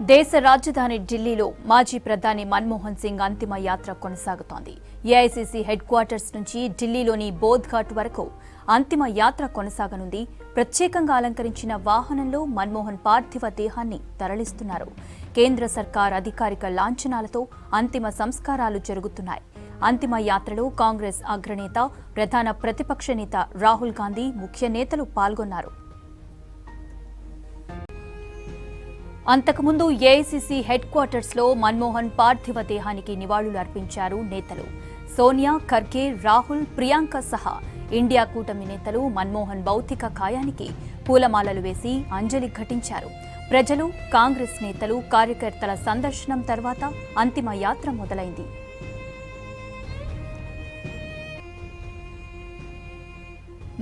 దేశ రాజధాని ఢిల్లీలో మాజీ ప్రధాని మన్మోహన్ సింగ్ అంతిమ యాత్ర కొనసాగుతోంది. ఏఐసీసీ హెడ్ క్వార్టర్స్ నుంచి ఢిల్లీలోని బోధ్ ఘాట్ వరకు అంతిమ యాత్ర కొనసాగనుంది. ప్రత్యేకంగా అలంకరించిన వాహనంలో మన్మోహన్ పార్థివ దేహాన్ని తరలిస్తున్నారు. కేంద్ర సర్కార్ అధికారిక లాంఛనాలతో అంతిమ సంస్కారాలు జరుగుతున్నాయి. అంతిమ యాత్రలో కాంగ్రెస్ అగ్రనేత, ప్రధాన ప్రతిపక్ష నేత రాహుల్ గాంధీ ముఖ్య నేతలు పాల్గొన్నారు. అంతకుముందు ఏఐసీసీ హెడ్ క్వార్టర్స్ లో మన్మోహన్ పార్థివ దేహానికి నివాళులు అర్పించారు నేతలు. సోనియా, ఖర్గే, రాహుల్, ప్రియాంక సహా ఇండియా కూటమి నేతలు మన్మోహన్ భౌతిక కాయానికి పూలమాలలు వేసి అంజలి ఘటించారు. ప్రజలు, కాంగ్రెస్ నేతలు, కార్యకర్తల సందర్శనం తర్వాత అంతిమ యాత్ర మొదలైంది.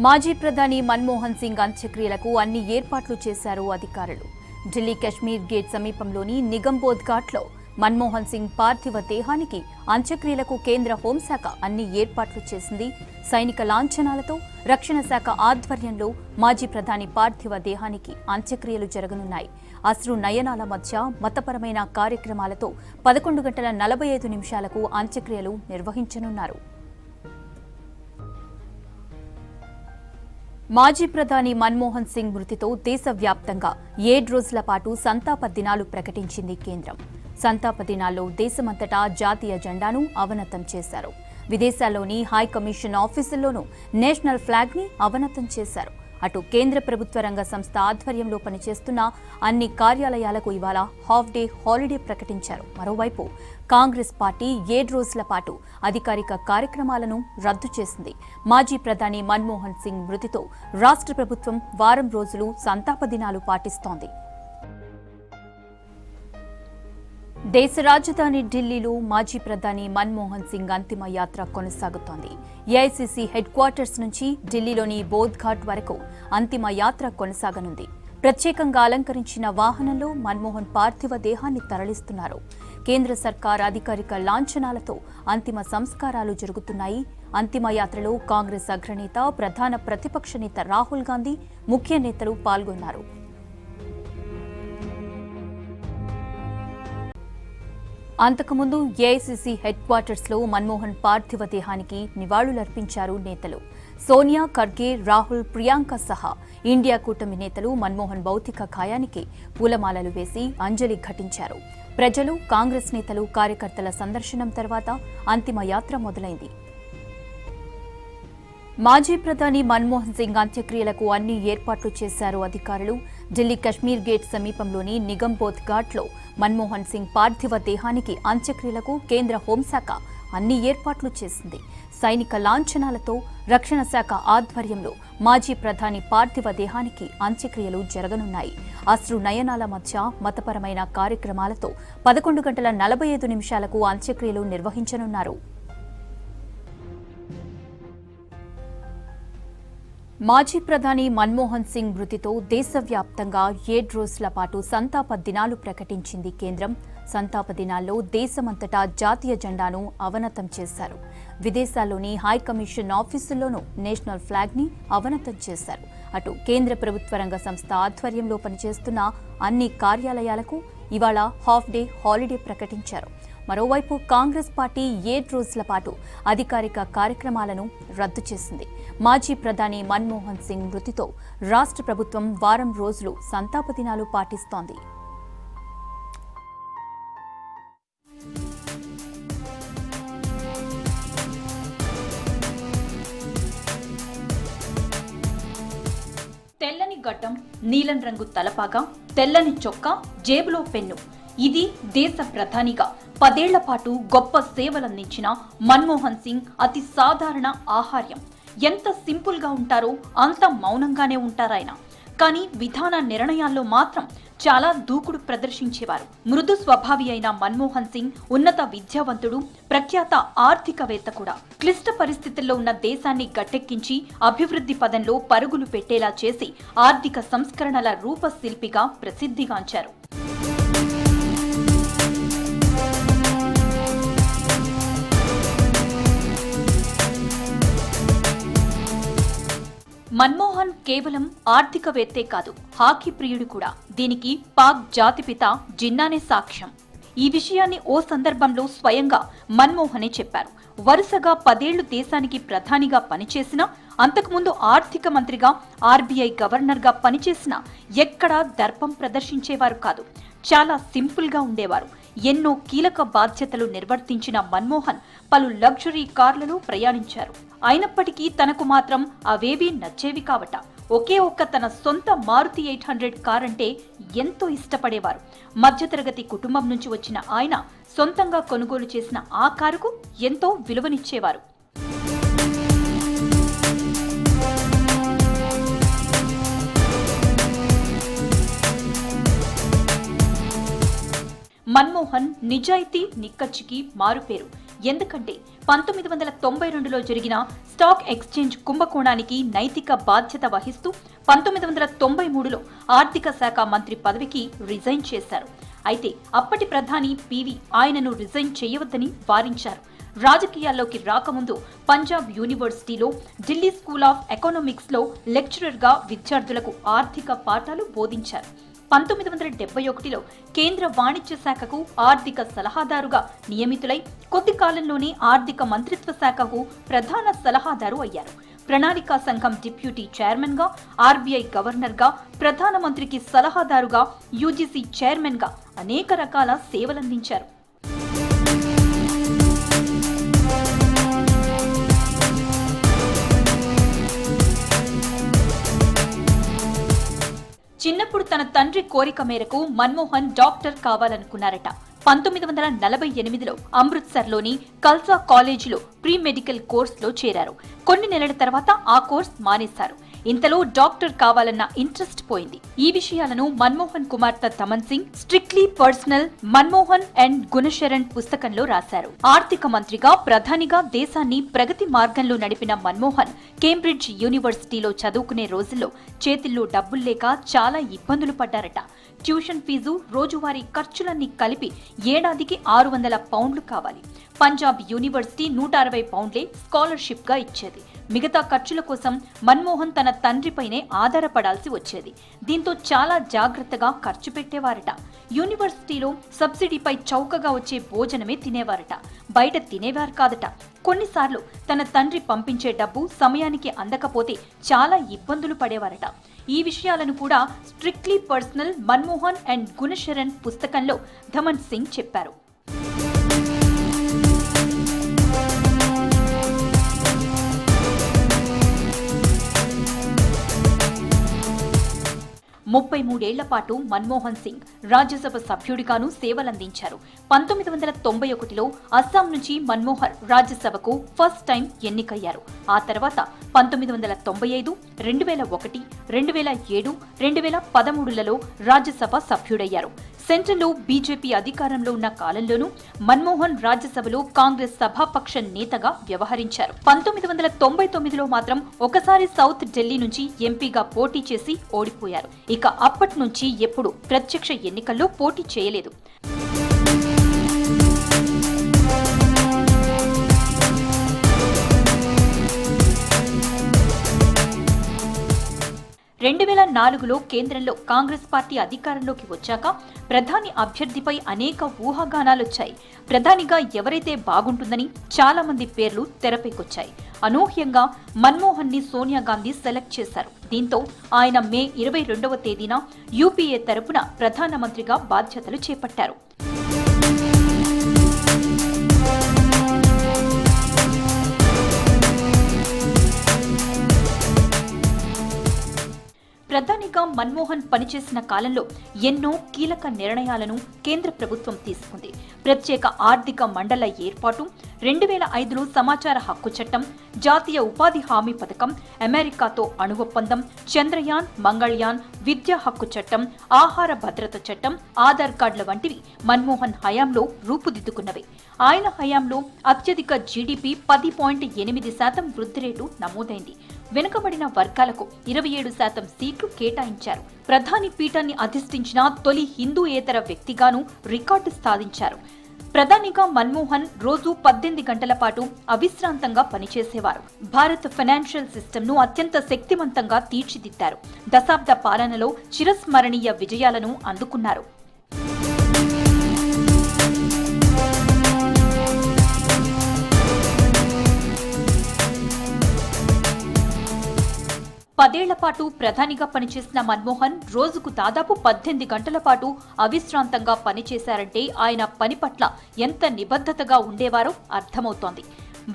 మాజీ ప్రధాని మన్మోహన్ సింగ్ అంత్యక్రియలకు అన్ని ఏర్పాట్లు చేశారు అధికారులు. ఢిల్లీ కశ్మీర్ గేట్ సమీపంలోని నిగంబోధ్ ఘాట్లో మన్మోహన్ సింగ్ పార్థివ దేహానికి అంత్యక్రియలకు కేంద్ర హోంశాఖ అన్ని ఏర్పాట్లు చేసింది. సైనిక లాంఛనాలతో రక్షణ శాఖ ఆధ్వర్యంలో మాజీ ప్రధాని పార్థివ దేహానికి అంత్యక్రియలు జరగనున్నాయి. అశ్రు నయనాల మధ్య మతపరమైన కార్యక్రమాలతో 11:45 అంత్యక్రియలు నిర్వహించనున్నారు. మాజీ ప్రధాని మన్మోహన్ సింగ్ మృతితో దేశవ్యాప్తంగా 7 రోజుల పాటు సంతాప దినాలు ప్రకటించింది కేంద్రం. సంతాప దినాల్లో దేశమంతటా జాతీయ జెండాను అవనతం చేశారు. విదేశాల్లోని హై కమిషన్ ఆఫీసుల్లోనూ నేషనల్ ఫ్లాగ్ ని అవనతం చేశారు. అటు కేంద్ర ప్రభుత్వ రంగ సంస్థ ఆధ్వర్యంలో పనిచేస్తున్న అన్ని కార్యాలయాలకు ఇవాళ హాఫ్ డే హాలిడే ప్రకటించారు. మరోవైపు కాంగ్రెస్ పార్టీ 7 రోజుల పాటు అధికారిక కార్యక్రమాలను రద్దు చేసింది. మాజీ ప్రధాని మన్మోహన్ సింగ్ మృతితో రాష్ట్ర ప్రభుత్వం వారం రోజులు సంతాప దినాలు పాటిస్తోంది. దేశ రాజధాని ఢిల్లీలో మాజీ ప్రధాని మన్మోహన్ సింగ్ అంతిమ యాత్ర కొనసాగుతోంది. ఏఐసీసీ హెడ్ క్వార్టర్స్ నుంచి ఢిల్లీలోని బోధ్ ఘాట్ వరకు అంతిమ యాత్ర కొనసాగనుంది. ప్రత్యేకంగా అలంకరించిన వాహనంలో మన్మోహన్ పార్థివ దేహాన్ని తరలిస్తున్నారు. కేంద్ర సర్కార్ అధికారిక లాంఛనాలతో అంతిమ సంస్కారాలు జరుగుతున్నాయి. అంతిమ యాత్రలో కాంగ్రెస్ అగ్రనేత, ప్రధాన ప్రతిపక్ష నేత రాహుల్ గాంధీ ముఖ్య నేతలు పాల్గొన్నారు. అంతకుముందు ఏఐసీసీ హెడ్ క్వార్టర్స్ లో మన్మోహన్ పార్థివ దేహానికి నివాళులర్పించారు నేతలు. సోనియా, ఖర్గే, రాహుల్, ప్రియాంక సహా ఇండియా కూటమి నేతలు మన్మోహన్ భౌతిక కాయానికి పూలమాలలు వేసి అంజలి ఘటించారు. ప్రజలు, కాంగ్రెస్ నేతలు, కార్యకర్తల సందర్శనం తర్వాత అంతిమ యాత్ర మొదలైంది. మాజీ ప్రధాని మన్మోహన్ సింగ్ అంత్యక్రియలకు అన్ని ఏర్పాట్లు చేశారు అధికారులు. ఢిల్లీ కశ్మీర్ గేట్ సమీపంలోని నిగంబోధ్ ఘాట్లో మన్మోహన్ సింగ్ పార్థివ దేహానికి అంత్యక్రియలకు కేంద్ర హోంశాఖ అన్ని ఏర్పాట్లు చేసింది. సైనిక లాంఛనాలతో రక్షణ శాఖ ఆధ్వర్యంలో మాజీ ప్రధాని పార్థివ దేహానికి అంత్యక్రియలు జరగనున్నాయి. అశ్రు నయనాల మధ్య మతపరమైన కార్యక్రమాలతో 11:45 అంత్యక్రియలు నిర్వహించనున్నారు. మాజీ ప్రధాని మన్మోహన్ సింగ్ మృతితో దేశవ్యాప్తంగా 7 రోజుల పాటు సంతాప దినాలు ప్రకటించింది కేంద్రం. సంతాప దినాల్లో దేశమంతటా జాతీయ జెండాను అవనతం చేశారు. విదేశాల్లోని హై కమిషన్ ఆఫీసుల్లోనూ నేషనల్ ఫ్లాగ్ ని అవనతం చేశారు. అటు కేంద్ర ప్రభుత్వ రంగ సంస్థ ఆధ్వర్యంలో పనిచేస్తున్న అన్ని కార్యాలయాలకు ఇవాళ హాఫ్ డే హాలిడే ప్రకటించారు. మరోవైపు కాంగ్రెస్ పార్టీ 7 రోజుల పాటు అధికారిక కార్యక్రమాలను రద్దు చేసింది. మాజీ ప్రధాని మన్మోహన్ సింగ్ మృతితో రాష్ట్ర ప్రభుత్వం వారం రోజులు సంతాప దినాలు పాటిస్తోంది. తెల్లని గడ్డం, నీలం రంగు తలపాగా, తెల్లని చొక్కా, జేబులో పెన్ను, ఇది దేశ ప్రధానిగా 10 ఏళ్ల పాటు గొప్ప సేవలందించిన మన్మోహన్ సింగ్ అతి సాధారణ ఆహార్యం. ఎంత సింపుల్ గా ఉంటారో అంత మౌనంగానే ఉంటారాయన. కానీ విధాన నిర్ణయాల్లో మాత్రం చాలా దూకుడు ప్రదర్శించేవారు. మృదు స్వభావి అయిన మన్మోహన్ సింగ్ ఉన్నత విద్యావంతుడు, ప్రఖ్యాత ఆర్థికవేత్త కూడా. క్లిష్ట పరిస్థితుల్లో ఉన్న దేశాన్ని గట్టెక్కించి అభివృద్ధి పదంలో పరుగులు పెట్టేలా చేసి ఆర్థిక సంస్కరణల రూపశిల్పిగా ప్రసిద్ధిగాంచారు. మన్మోహన్ కేవలం ఆర్థికవేత్తే కాదు, హాకీ ప్రియుడు కూడా. దీనికి పాక్ జాతిపిత జిన్నానే సాక్ష్యం. ఈ విషయాన్ని ఓ సందర్భంలో స్వయంగా మన్మోహనే చెప్పారు. వరుసగా 10 ఏళ్లు దేశానికి ప్రధానిగా పనిచేసినా, అంతకుముందు ఆర్థిక మంత్రిగా, ఆర్బీఐ గవర్నర్గా పనిచేసినా ఎక్కడా దర్పం ప్రదర్శించేవారు కాదు. చాలా సింపుల్ గా ఉండేవారు. ఎన్నో కీలక బాధ్యతలు నిర్వర్తించిన మన్మోహన్ పలు లగ్జరీ కార్లలో ప్రయాణించారు. అయినప్పటికీ తనకు మాత్రం అవేవీ నచ్చేవి కావట. ఒకే ఒక్క తన సొంత మారుతి 800 కార్ అంటే ఎంతో ఇష్టపడేవారు. మధ్యతరగతి కుటుంబం నుంచి వచ్చిన ఆయన సొంతంగా కొనుగోలు చేసిన ఆ కారుకు ఎంతో విలువనిచ్చేవారు. మన్మోహన్ నిజాయితీ నిక్కచ్చికి మారుపేరు. ఎందుకంటే 1992లో జరిగిన స్టాక్ ఎక్స్చేంజ్ కుంభకోణానికి నైతిక బాధ్యత వహిస్తూ 1993లో ఆర్థిక శాఖ మంత్రి పదవికి రిజైన్ చేశారు. అయితే అప్పటి ప్రధాని పివి ఆయనను రిజైన్ చేయవద్దని వారించారు. రాజకీయాల్లోకి రాకముందు పంజాబ్ యూనివర్సిటీలో ఢిల్లీ స్కూల్ ఆఫ్ ఎకనామిక్స్లో లెక్చరర్గా విద్యార్థులకు ఆర్థిక పాఠాలు బోధించారు. 1971లో కేంద్ర వాణిజ్య శాఖకు ఆర్థిక సలహాదారుగా నియమితులై కొద్ది కాలంలోనే ఆర్థిక మంత్రిత్వ శాఖకు ప్రధాన సలహాదారు అయ్యారు. ప్రణాళికా సంఘం డిప్యూటీ చైర్మన్ గా, ఆర్బీఐ గవర్నర్ గా, ప్రధానమంత్రికి సలహాదారుగా, యూజీసీ చైర్మన్ గా అనేక రకాల సేవలందించారు. చిన్నప్పుడు తన తండ్రి కోరిక మేరకు మన్మోహన్ డాక్టర్ కావాలనుకున్నారట. 1948లో అమృత్సర్లోని కల్సా కాలేజీలో ప్రీ మెడికల్ కోర్సులో చేరారు. కొన్ని నెలల తర్వాత ఆ కోర్స్ మానేశారు. ఇంతలో డాక్టర్ కావాలన్న ఇంట్రెస్ట్ పోయింది. ఈ విషయాలను మన్మోహన్ కుమార్తె Daman Singh strictly personal Manmohan and Gursharan పుస్తకంలో రాశారు. ఆర్థిక మంత్రిగా, ప్రధానిగా దేశాన్ని ప్రగతి మార్గంలో నడిపిన మన్మోహన్ కేంబ్రిడ్జ్ యూనివర్సిటీలో చదువుకునే రోజుల్లో చేతిల్లో డబ్బుల్లేక చాలా ఇబ్బందులు పడ్డారట. ట్యూషన్ ఫీజు, రోజువారీ ఖర్చులన్నీ కలిపి ఏడాదికి 600 పౌండ్లు కావాలి. పంజాబ్ యూనివర్సిటీ 160 పౌండ్లే స్కాలర్షిప్ గా ఇచ్చేది. మిగతా ఖర్చుల కోసం మన్మోహన్ తన తండ్రిపైనే ఆధారపడాల్సి వచ్చేది. దీంతో చాలా జాగ్రత్తగా ఖర్చు పెట్టేవారట. యూనివర్సిటీలో సబ్సిడీపై చౌకగా వచ్చే భోజనమే తినేవారట. బయట తినేవారు కాదట. కొన్నిసార్లు తన తండ్రి పంపించే డబ్బు సమయానికి అందకపోతే చాలా ఇబ్బందులు పడేవారట. ఈ విషయాలను కూడా strictly personal Manmohan and Gursharan పుస్తకంలో తమన్ సింగ్ చెప్పారు. ముప్పై 33 ఏళ్ల పాటు మన్మోహన్ సింగ్ రాజ్యసభ సభ్యుడిగాను సేవలందించారు. 1991లో అస్సాం నుంచి మన్మోహన్ రాజ్యసభకు ఫస్ట్ టైం ఎన్నికయ్యారు. ఆ తర్వాత 1995, 2001, 2007, 2013లలో రాజ్యసభ సభ్యుడయ్యారు. సెంట్రల్లో బీజేపీ అధికారంలో ఉన్న కాలంలోనూ మన్మోహన్ రాజ్యసభలో కాంగ్రెస్ సభాపక్ష నేతగా వ్యవహరించారు. 1999లో మాత్రం ఒకసారి సౌత్ ఢిల్లీ నుంచి ఎంపీగా పోటీ చేసి ఓడిపోయారు. ఇక అప్పటి నుంచి ఎప్పుడూ ప్రత్యక్ష ఎన్నికల్లో పోటీ చేయలేదు. లో కేంద్రంలో కాంగ్రెస్ పార్టీ అధికారంలోకి వచ్చాక ప్రధాని అభ్యర్థిపై అనేక ఊహాగానాలొచ్చాయి. ప్రధానిగా ఎవరైతే బాగుంటుందని చాలా మంది పేర్లు తెరపైకొచ్చాయి. అనూహ్యంగా మన్మోహన్ ని సోనియా గాంధీ సెలెక్ట్ చేశారు. దీంతో ఆయన మే 22వ తేదీన యూపీఏ తరపున ప్రధానమంత్రిగా బాధ్యతలు చేపట్టారు. ప్రధానిగా మన్మోహన్ పనిచేసిన కాలంలో ఎన్నో కీలక నిర్ణయాలను కేంద్ర ప్రభుత్వం తీసుకుంది. ప్రత్యేక ఆర్థిక మండళ్ల ఏర్పాటు, 2005లో సమాచార హక్కు చట్టం, జాతీయ ఉపాధి హామీ పథకం, అమెరికాతో అణు ఒప్పందం, చంద్రయాన్, మంగళయాన్, విద్యా హక్కు చట్టం, ఆహార భద్రత చట్టం, ఆధార్ కార్డుల వంటివి మన్మోహన్ హయాంలో రూపుదిద్దుకున్నవే. ఆయన హయాంలో అత్యధిక జీడీపీ 10.8% వృద్ధి రేటు నమోదైంది. వెనుకబడిన వర్గాలకు 27% సీట్లు కేటాయించారు. ప్రధాని పీఠాన్ని అధిష్ఠించిన తొలి హిందూయేతర వ్యక్తిగాను రికార్డు సాధించారు. ప్రధానిగా మన్మోహన్ రోజు 18 గంటల పాటు అవిశ్రాంతంగా పనిచేసేవారు. భారత్ ఫైనాన్షియల్ సిస్టమ్ను అత్యంత శక్తివంతంగా తీర్చిదిద్దారు. దశాబ్ద పాలనలో చిరస్మరణీయ విజయాలను అందుకున్నారు. పదేళ్ల పాటు ప్రధానిగా పనిచేసిన మన్మోహన్ రోజుకు దాదాపు 18 గంటల పాటు అవిశ్రాంతంగా పనిచేశారంటే ఆయన పని పట్ల ఎంత నిబద్ధతగా ఉండేవారో అర్థమవుతోంది.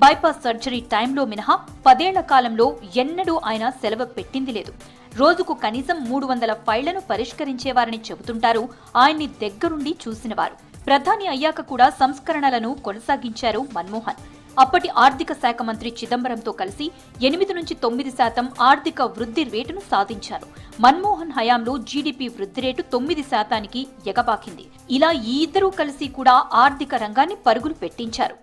బైపాస్ సర్జరీ టైంలో మినహా 10 ఏళ్ల కాలంలో ఎన్నడూ ఆయన సెలవు పెట్టింది లేదు. రోజుకు కనీసం 300 ఫైళ్లను పరిష్కరించేవారని చెబుతుంటారు ఆయన్ని దగ్గరుండి చూసినవారు. ప్రధాని అయ్యాక కూడా సంస్కరణలను కొనసాగించారు మన్మోహన్. అప్పటి ఆర్థిక శాఖ మంత్రి చిదంబరంతో కలిసి 8 నుంచి 9% ఆర్థిక వృద్ధి రేటును సాధించారు. మన్మోహన్ హయాంలో జీడీపీ వృద్ధి రేటు 9%కి ఎగబాకింది. ఇలా ఈ ఇద్దరూ కలిసి కూడా ఆర్థిక రంగాన్ని పరుగులు పెట్టించారు.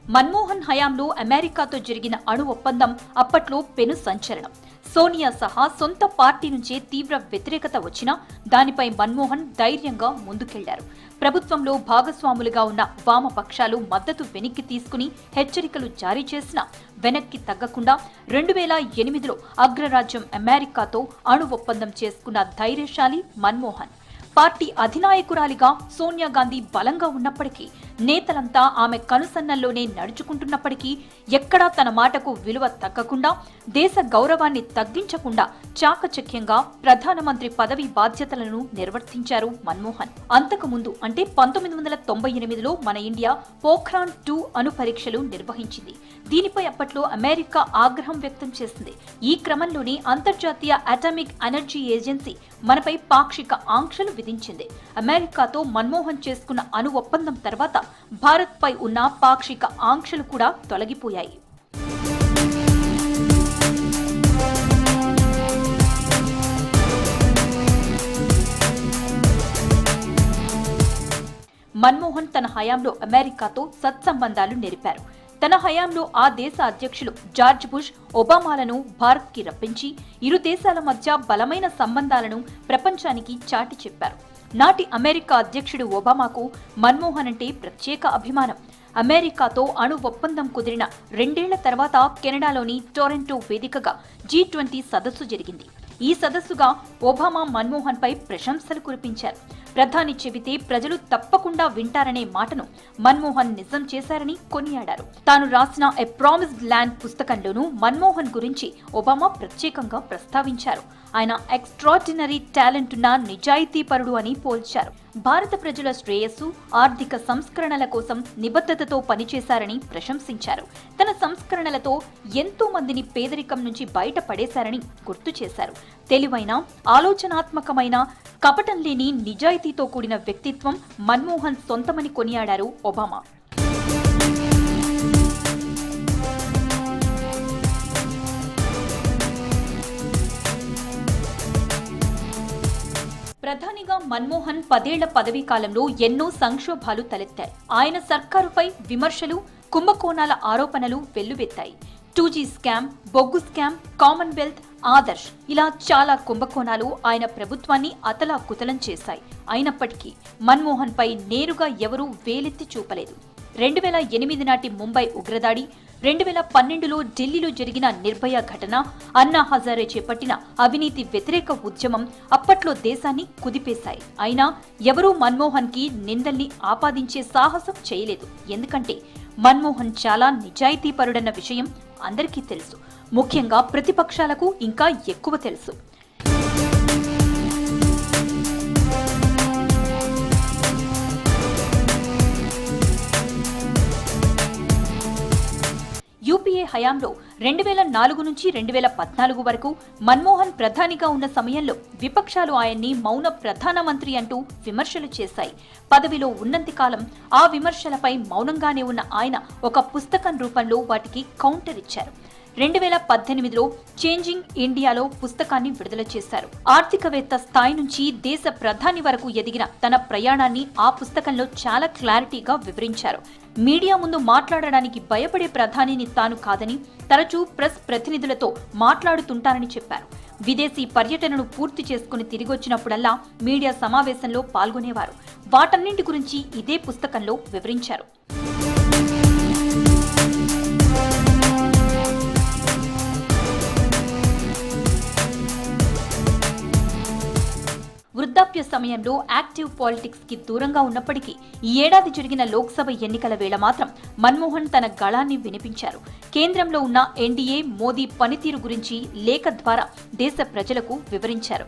మన్మోహన్ హయాంలో అమెరికాతో జరిగిన అణు ఒప్పందం అప్పట్లో పెను సంచలనం. సోనియా సహా సొంత పార్టీ నుంచే తీవ్ర వ్యతిరేకత వచ్చినా దానిపై మన్మోహన్ ధైర్యంగా ముందుకెళ్లారు. ప్రభుత్వంలో భాగస్వాములుగా ఉన్న వామపక్షాలు మద్దతు వెనక్కి తీసుకుని హెచ్చరికలు జారీ చేసినా వెనక్కి తగ్గకుండా 2008లో అగ్రరాజ్యం అమెరికాతో అణు ఒప్పందం చేసుకున్న ధైర్యశాలి మన్మోహన్. పార్టీ అధినాయకురాలిగా సోనియా గాంధీ బలంగా ఉన్నప్పటికీ, నేతలంతా ఆమె కనుసన్నల్లోనే నడుచుకుంటున్నప్పటికీ ఎక్కడా తన మాటకు విలువ తగ్గకుండా, దేశ గౌరవాన్ని తగ్గించకుండా చాకచక్యంగా ప్రధానమంత్రి పదవి బాధ్యతలను నిర్వర్తించారు మన్మోహన్. అంతకుముందు అంటే 1998లో మన ఇండియా పోఖ్రాన్ 2 అణు పరీక్షలు నిర్వహించింది. దీనిపై అప్పట్లో అమెరికా ఆగ్రహం వ్యక్తం చేసింది. ఈ క్రమంలోనే అంతర్జాతీయ అటామిక్ ఎనర్జీ ఏజెన్సీ మనపై పాక్షిక ఆంక్షలు విధించింది. అమెరికాతో మన్మోహన్ చేసుకున్న అణు ఒప్పందం తర్వాత భారత్పై ఉన్న పాక్షిక ఆంక్షలు కూడా తొలగిపోయాయి. మన్మోహన్ తన హయాంలో అమెరికాతో సత్సంబంధాలు నెరిపారు. తన హయాంలో ఆ దేశ అధ్యక్షులు జార్జ్ బుష్, ఒబామాలను భారత్కి రప్పించి ఇరు దేశాల మధ్య బలమైన సంబంధాలను ప్రపంచానికి చాటి చెప్పారు. నాటి అమెరికా అధ్యక్షుడు ఒబామాకు మన్మోహన్ అంటే ప్రత్యేక అభిమానం. అమెరికాతో అణు ఒప్పందం కుదిరిన 2 ఏళ్ల తర్వాత కెనడాలోని టొరంటో వేదికగా G20 సదస్సు జరిగింది. ఈ సదస్సుగా ఒబామా మన్మోహన్ పై ప్రశంసలు కురిపించారు. ప్రధాని చెబితే ప్రజలు తప్పకుండా వింటారనే మాటను మన్మోహన్ నిజం చేశారని కొనియాడారు. తాను రాసిన ఎ ప్రామిస్డ్ ల్యాండ్ పుస్తకంలోనూ మన్మోహన్ గురించి ఒబామా ప్రత్యేకంగా ప్రస్తావించారు. ఆయన ఎక్స్ట్రాడినరీ టాలెంట్ ఉన్న నిజాయితీపరుడు అని పోల్చారు. భారత ప్రజల శ్రేయస్సు, ఆర్థిక సంస్కరణల కోసం నిబద్ధతతో పనిచేశారని ప్రశంసించారు. తన సంస్కరణలతో ఎంతో మందిని పేదరికం నుంచి బయటపడేశారని గుర్తు చేశారు. తెలివైన, ఆలోచనాత్మకమైన, కపటం లేని నిజాయితీతో కూడిన వ్యక్తిత్వం మన్మోహన్ సొంతమని కొనియాడారు ఒబామా. ప్రధానిగా మన్మోహన్ 10 ఏళ్ల పదవీ కాలంలో ఎన్నో సంక్షోభాలు తలెత్తాయి. ఆయన సర్కారుపై విమర్శలు, కుంభకోణాల ఆరోపణలు వెల్లువెత్తాయి. 2G స్కామ్, బొగ్గు స్కామ్, కామన్వెల్త్, ఆదర్శ్ ఇలా చాలా కుంభకోణాలు ఆయన ప్రభుత్వాన్ని అతలాకుతలం చేశాయి. అయినప్పటికీ మన్మోహన్ పై నేరుగా ఎవరూ వేలెత్తి చూపలేదు. 2008 నాటి ముంబై ఉగ్రదాడి, 2012లో ఢిల్లీలో జరిగిన నిర్భయ ఘటన, అన్నా హజారే చేపట్టిన అవినీతి వ్యతిరేక ఉద్యమం అప్పట్లో దేశాన్ని కుదిపేశాయి. అయినా ఎవరూ మన్మోహన్ కి నిందల్ని ఆపాదించే సాహసం చేయలేదు. ఎందుకంటే మన్మోహన్ చాలా నిజాయితీపరుడన్న విషయం అందరికీ తెలుసు. ముఖ్యంగా ప్రతిపక్షాలకు ఇంకా ఎక్కువ తెలుసు. యూపీఏ హయాంలో 2004 నుంచి 2014 వరకు మన్మోహన్ ప్రధానిగా ఉన్న సమయంలో విపక్షాలు ఆయన్ని మౌన ప్రధానమంత్రి అంటూ విమర్శలు చేశాయి. పదవిలో ఉన్నంతకాలం ఆ విమర్శలపై మౌనంగానే ఉన్న ఆయన ఒక పుస్తకం రూపంలో వాటికి కౌంటర్ ఇచ్చారు. 2018లో చేంజింగ్ ఇండియాలో పుస్తకాన్ని విడుదల చేశారు. ఆర్థికవేత్త స్థాయి నుంచి దేశ ప్రధాని వరకు ఎదిగిన తన ప్రయాణాన్ని ఆ పుస్తకంలో చాలా క్లారిటీగా వివరించారు. మీడియా ముందు మాట్లాడడానికి భయపడే ప్రధానిని తాను కాదని, తరచూ ప్రెస్ ప్రతినిధులతో మాట్లాడుతుంటానని చెప్పారు. విదేశీ పర్యటనను పూర్తి చేసుకుని తిరిగొచ్చినప్పుడల్లా మీడియా సమావేశంలో పాల్గొనేవారు. వాటన్నింటి గురించి ఇదే పుస్తకంలో వివరించారు. వృద్ధాప్య సమయంలో యాక్టివ్ పాలిటిక్స్ కి దూరంగా ఉన్నప్పటికీ ఈ ఏడాది జరిగిన లోక్సభ ఎన్నికల వేళ మాత్రం మన్మోహన్ తన గళాన్ని వినిపించారు. కేంద్రంలో ఉన్న ఎన్డీఏ, మోదీ పనితీరు గురించి లేఖ ద్వారా దేశ ప్రజలకు వివరించారు.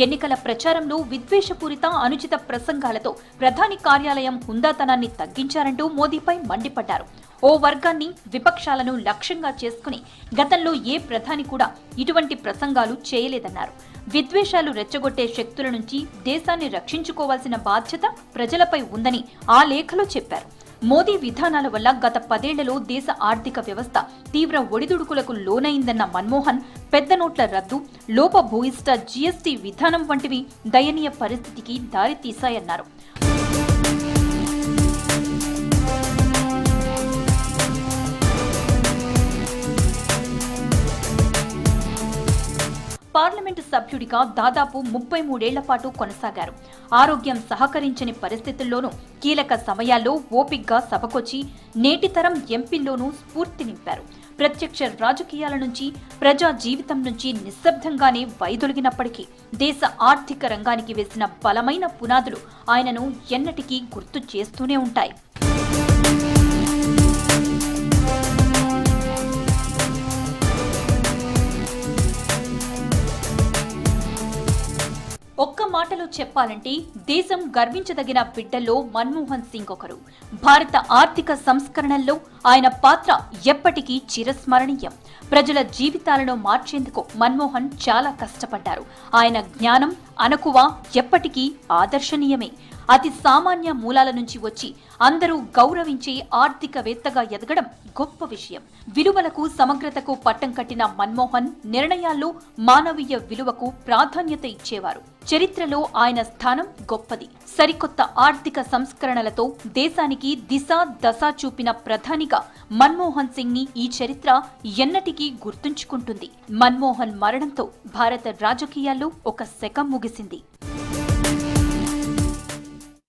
ఎన్నికల ప్రచారంలో విద్వేషపూరిత, అనుచిత ప్రసంగాలతో ప్రధాని కార్యాలయం హుందాతనాన్ని తగ్గించారంటూ మోదీపై మండిపడ్డారు. ఓ వర్గాన్ని, విపక్షాలను లక్ష్యంగా చేసుకుని గతంలో ఏ ప్రధాని కూడా ఇటువంటి ప్రసంగాలు చేయలేదన్నారు. విద్వేషాలు రెచ్చగొట్టే శక్తుల నుంచి దేశాన్ని రక్షించుకోవాల్సిన బాధ్యత ప్రజలపై ఉందని ఆ లేఖలో చెప్పారు. మోదీ విధానాల వల్ల గత 10 ఏళ్లలో దేశ ఆర్థిక వ్యవస్థ తీవ్ర ఒడిదుడుకులకు లోనైందన్న మన్మోహన్, పెద్ద నోట్ల రద్దు, లోపభూయిష్ట జీఎస్టీ విధానం వంటివి దయనీయ పరిస్థితికి దారితీశాయన్నారు. పార్లమెంటు సభ్యుడిగా దాదాపు 33 ఏళ్ల పాటు కొనసాగారు. ఆరోగ్యం సహకరించని పరిస్థితుల్లోనూ కీలక సమయాల్లో ఓపిగ్గా సభకొచ్చి నేటి తరం ఎంపీల్లోనూ స్ఫూర్తి నింపారు. ప్రత్యక్ష రాజకీయాల నుంచి, ప్రజా జీవితం నుంచి నిశ్శబ్దంగానే వైదొలిగినప్పటికీ దేశ ఆర్థిక రంగానికి వేసిన బలమైన పునాదులు ఆయనను ఎన్నటికీ గుర్తు చేస్తూనే ఉంటాయి. ఒక్క మాటలో చెప్పాలంటే దేశం గర్వించదగిన బిడ్డల్లో మన్మోహన్ సింగ్ ఒకరు. భారత ఆర్థిక సంస్కరణల్లో ఆయన పాత్ర ఎప్పటికీ చిరస్మరణీయం. ప్రజల జీవితాలను మార్చేందుకు మన్మోహన్ చాలా కష్టపడ్డారు. ఆయన జ్ఞానం, అణకువ ఎప్పటికీ ఆదర్శనీయమే. అతి సామాన్య మూలాల నుంచి వచ్చి అందరూ గౌరవించే ఆర్థికవేత్తగా ఎదగడం గొప్ప విషయం. విలువలకు, సమగ్రతకు పట్టం కట్టిన మన్మోహన్ నిర్ణయాల్లో మానవీయ విలువకు ప్రాధాన్యత ఇచ్చేవారు. చరిత్రలో ఆయన స్థానం గొప్పది. సరికొత్త ఆర్థిక సంస్కరణలతో దేశానికి దిశ, దశ చూపిన ప్రధానిగా మన్మోహన్ సింగ్ ని ఈ చరిత్ర ఎన్నటికీ గుర్తుంచుకుంటుంది. మన్మోహన్ మరణంతో భారత రాజకీయాల్లో ఒక శకం ముగిసింది.